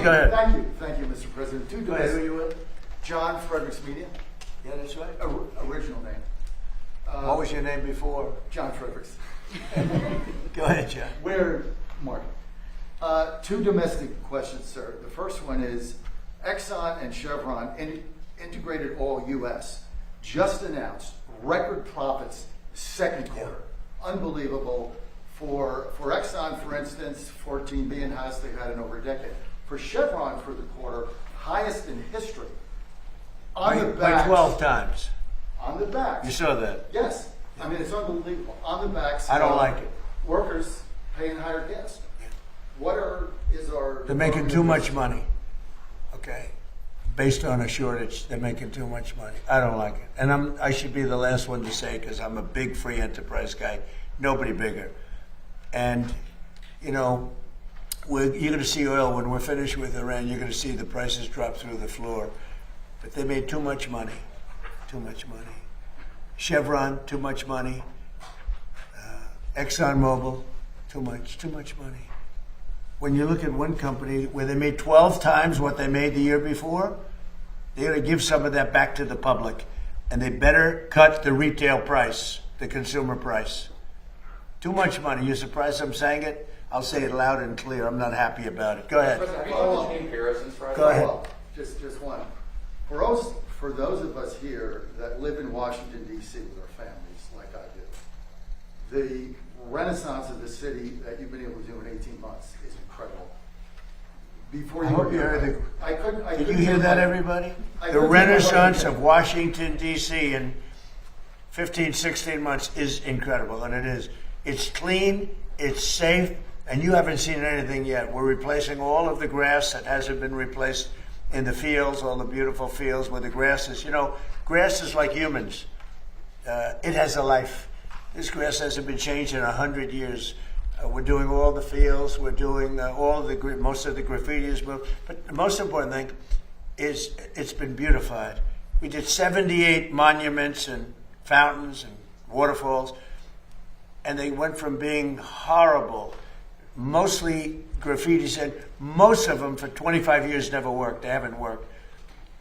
Go ahead. Thank you, Mr. President. Go ahead. Who are you with? John Fredericks Media, Yeah, that's right. original name. What was your name before? John Fredericks. Go ahead, John. Where, Mark? Two domestic questions, sir. The first one is Exxon and Chevron, integrated all U.S., just announced record profits second quarter. Unbelievable. For Exxon, for instance, 14 billion, highest they've had in over a decade. For Chevron for the quarter, highest in history. By 12 times. On the backs. You saw that? Yes. I mean, it's unbelievable. On the backs. I don't like it. Workers paying higher gas. Is our... They're making too much money. Okay. Based on a shortage, they're making too much money. I don't like it. And I should be the last one to say, because I'm a big free enterprise guy. Nobody bigger. And, you know, you're going to see oil when we're finished with Iran. You're going to see the prices drop through the floor. But they made too much money. Too much money. Chevron, too much money. ExxonMobil, too much money. When you look at one company where they made 12 times what they made the year before, they're going to give some of that back to the public. And they better cut the retail price, the consumer price. Too much money. You surprised I'm saying it? I'll say it loud and clear. I'm not happy about it. Go ahead. President, have you looked at comparisons, Friday? Go ahead. Just one. For those of us here that live in Washington, D.C. with our families, like I do, the renaissance of the city that you've been able to do in 18 months is incredible. Before I you hope you heard Did you hear that, everybody? The renaissance of Washington, D.C. in 15, 16 months is incredible, and it is. It's clean, it's safe, and you haven't seen anything yet. We're replacing all of the grass that hasn't been replaced in the fields, all the beautiful fields where the grass is. You know, grass is like humans. It has a life. This grass hasn't been changed in 100 years. We're doing all the fields. We're doing most of the graffiti is moved. But the most important thing is it's been beautified. We did 78 monuments and fountains and waterfalls, and they went from being horrible, mostly graffitis, and most of them for 25 years never worked. They haven't worked.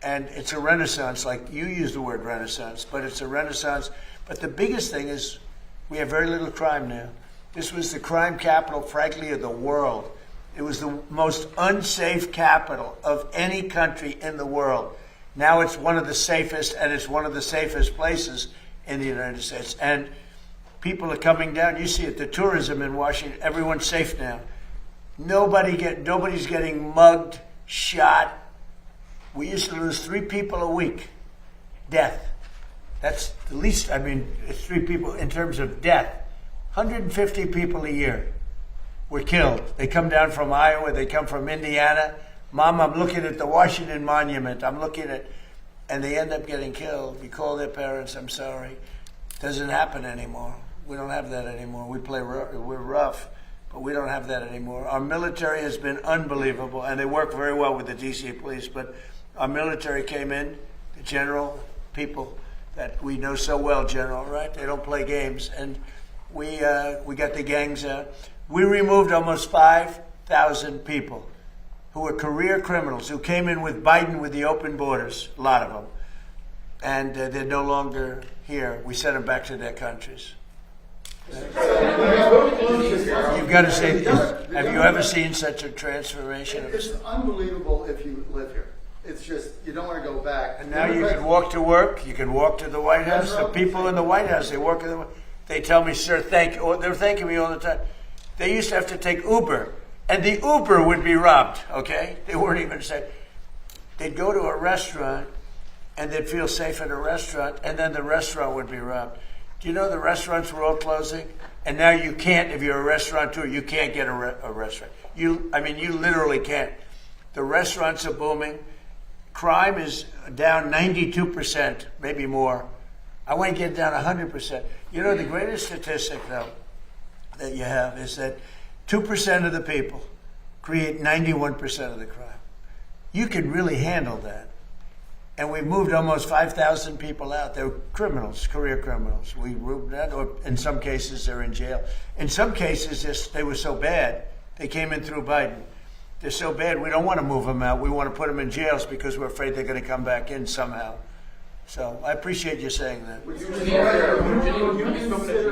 And it's a renaissance, like you use the word renaissance, but it's a renaissance. But the biggest thing is we have very little crime now. This was the crime capital, frankly, of the world. It was the most unsafe capital of any country in the world. Now it's one of the safest, and it's one of the safest places in the United States. And people are coming down. You see it, the tourism in Washington, everyone's safe now. Nobody's getting mugged, shot. We used to lose 3 people a week. Death. That's the least, it's 3 people in terms of death. 150 people a year were killed. They come down from Iowa, they come from Indiana. Mom, I'm looking at the Washington Monument. And they end up getting killed. We call their parents, I'm sorry. Doesn't happen anymore. We don't have that anymore. We're rough, but we don't have that anymore. Our military has been unbelievable, and they work very well with the D.C. police, but our military came in, the general, people that we know so well, General, right? They don't play games, and we got the gangs out. We removed almost 5,000 people who were career criminals, who came in with Biden with the open borders, a lot of them, and they're no longer here. We sent them back to their countries. You've got to say, have you ever seen such a transformation? It's unbelievable if you live here. It's just, you don't want to go back. And now you can walk to work, you can walk to the White House. The people in the White House, they tell me, sir, thank you. They're thanking me all the time. They used to have to take Uber, and the Uber would be robbed, okay? They weren't even safe. They'd go to a restaurant, and they'd feel safe at a restaurant, and then the restaurant would be robbed. Do you know the restaurants were all closing? And now you can't, if you're a restaurateur, you can't get a restaurant. You literally can't. The restaurants are booming. Crime is down 92%, maybe more. I want to get it down 100%. You know, the greatest statistic, though, that you have is that 2% of the people create 91% of the crime. You can really handle that. And we moved almost 5,000 people out. They're criminals, career criminals. We moved that, or in some cases they're in jail. In some cases, they were so bad, they came in through Biden. They're so bad, we don't want to move them out. We want to put them in jails because we're afraid they're going to come back in somehow. So I appreciate you saying that. Would you consider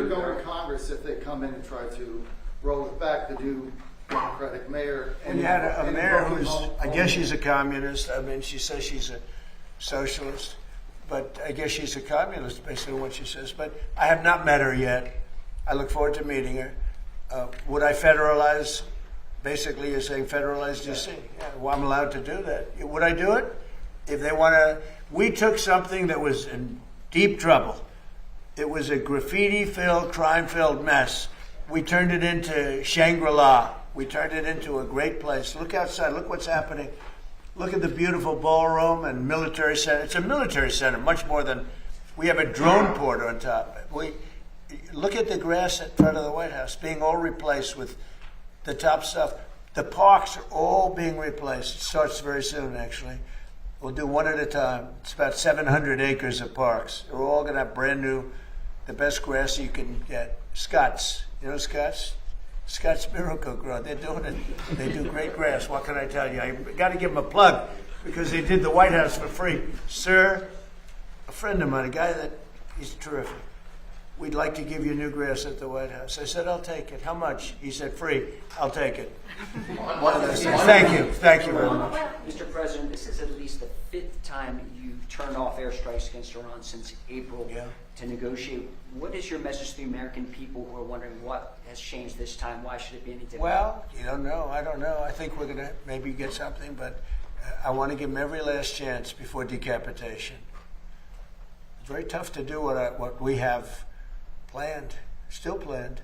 going to Congress if they come in and try to roll it back, the new Democratic mayor? And you had a mayor who's, I guess she's a communist. I mean, she says she's a socialist, but I guess she's a communist based on what she says. But I have not met her yet. I look forward to meeting her. Would I federalize? Basically, you're saying federalize DC. Yeah, well, I'm allowed to do that. Would I do it? If they want to, we took something that was in deep trouble. It was a graffiti-filled, crime-filled mess. We turned it into Shangri-La. We turned it into a great place. Look outside. Look what's happening. Look at the beautiful ballroom and military center. It's a military center, much more than, we have a drone port on top. Look at the grass in front of the White House being all replaced with the top stuff. The parks are all being replaced. It starts very soon, actually. We'll do one at a time. It's about 700 acres of parks. They're all going to have brand new, the best grass you can get. Scots. You know Scots? Scots Miracle Grow. They're doing it. They do great grass. What can I tell you? I got to give them a plug because they did the White House for free. Sir, a friend of mine, a guy that, he's terrific. We'd like to give you new grass at the White House. I said, I'll take it. How much? He said, free. I'll take it. One of those things. Thank you. Thank you very much. Mr. President, this is at least the fifth time you've turned off airstrikes against Iran since April to negotiate. What is your message to the American people who are wondering what has changed this time? Why should it be any different? Well, you don't know. I don't know. I think we're going to maybe get something, but I want to give them every last chance before decapitation. It's very tough to do what we have planned, still planned.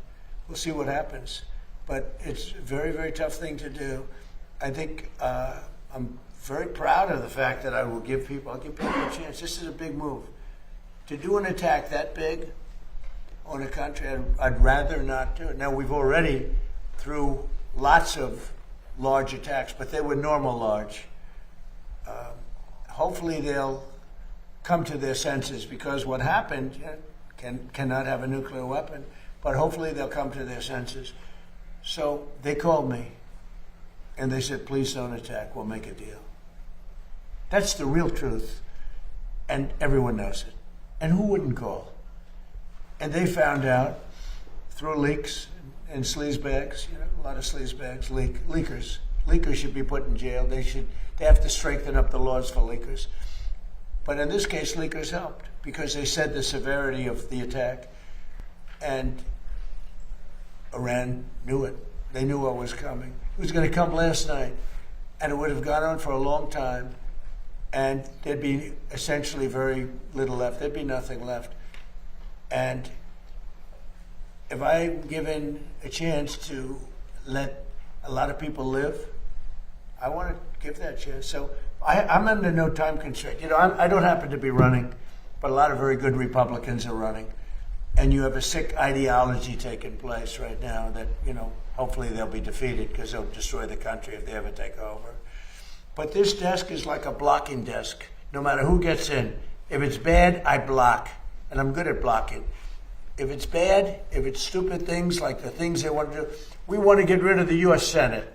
We'll see what happens. But it's a very, very tough thing to do. I think I'm very proud of the fact that I'll give people a chance. This is a big move. To do an attack that big on a country, I'd rather not do it. Now, we've already, through lots of large attacks, but they were normal large. Hopefully they'll come to their senses, because what happened cannot have a nuclear weapon, but hopefully they'll come to their senses. So they called me and they said, please don't attack, we'll make a deal. That's the real truth, and everyone knows it. And who wouldn't call? And they found out through leaks and sleazebags, a lot of sleazebags, leakers. Leakers should be put in jail. They have to strengthen up the laws for leakers. But in this case, leakers helped because they said the severity of the attack, and Iran knew it. They knew what was coming. It was going to come last night, and it would have gone on for a long time, and there'd be essentially very little left. There'd be nothing left. And if I'm given a chance to let a lot of people live, I want to give that chance. So I'm under no time constraint. I don't happen to be running, but a lot of very good Republicans are running. And you have a sick ideology taking place right now that, hopefully they'll be defeated because they'll destroy the country if they ever take over. But this desk is like a blocking desk, no matter who gets in. If it's bad, I block, and I'm good at blocking. If it's bad, if it's stupid things like the things they want to do, we want to get rid of the U.S. Senate.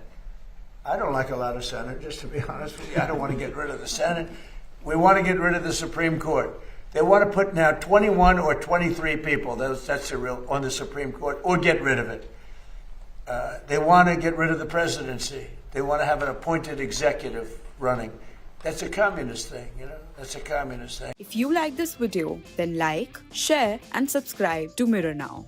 I don't like a lot of Senate, just to be honest with you. I don't want to get rid of the Senate. We want to get rid of the Supreme Court. They want to put now 21 or 23 people, that's the real, on the Supreme Court, or get rid of it. They want to get rid of the presidency. They want to have an appointed executive running. That's a communist thing, That's a communist thing. If you like this video, then like, share and subscribe to Mirror Now.